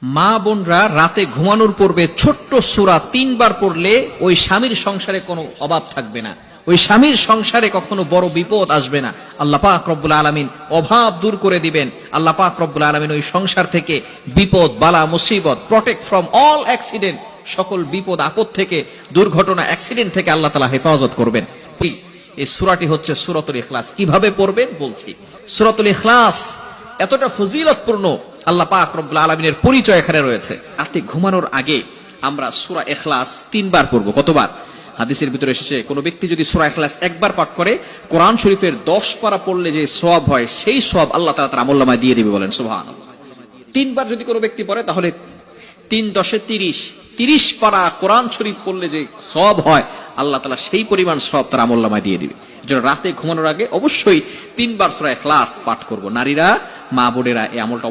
মা বোনরা রাতে ঘুমানোর পূর্বে ছোট্ট সূরা 3 বার পড়লে ওই স্বামীর সংসারে কোনো অভাব থাকবে না, ওই স্বামীর সংসারে কখনো বড় বিপদ আসবে না। আল্লাহ পাক রব্বুল আলামিন অভাব দূর করে দিবেন। আল্লাহ পাক রব্বুল আলামিন ওই সংসার থেকে বিপদ বালা মুসিবত, প্রটেক্ট ফ্রম অল অ্যাক্সিডেন্ট, সকল বিপদ আপদ থেকে, দুর্ঘটনা অ্যাক্সিডেন্ট থেকে আল্লাহ তাআলা হেফাজত করবেন। এই সূরাটি হচ্ছে সূরাতুল ইখলাস। কিভাবে পড়বেন বলছি। সূরাতুল ইখলাস এতটা ফজিলতপূর্ণ, আল্লাহ পাক রব্বুল আলামিনের পরিচয় এখানে রয়েছে। রাতে ঘুমানোর আগে আমরা সূরা ইখলাস 3 বার পড়ব। কতবার? হাদিসের ভিতরে এসেছে কোন ব্যক্তি যদি সূরা ইখলাস একবার পাঠ করে কোরআন শরীফের 10 পারা পড়লে যে সওয়াব হয়, সেই সওয়াব আল্লাহ তাআলা তার আমলনামায় দিয়ে দিবে। বলেন সুবহানাল্লাহ। 3 বার যদি কোনো ব্যক্তি পড়ে তাহলে 3 10 30 পারা কোরআন শরীফ পড়লে যে সওয়াব হয়, আল্লাহ তাআলা সেই পরিমাণ সওয়াব তার আমলনামায় দিয়ে দিবে। এজন্য রাতে ঘুমানোর আগে অবশ্যই 3 বার সূরা ইখলাস পাঠ করব। নারীরা, মা বোনেরা এই আমলটা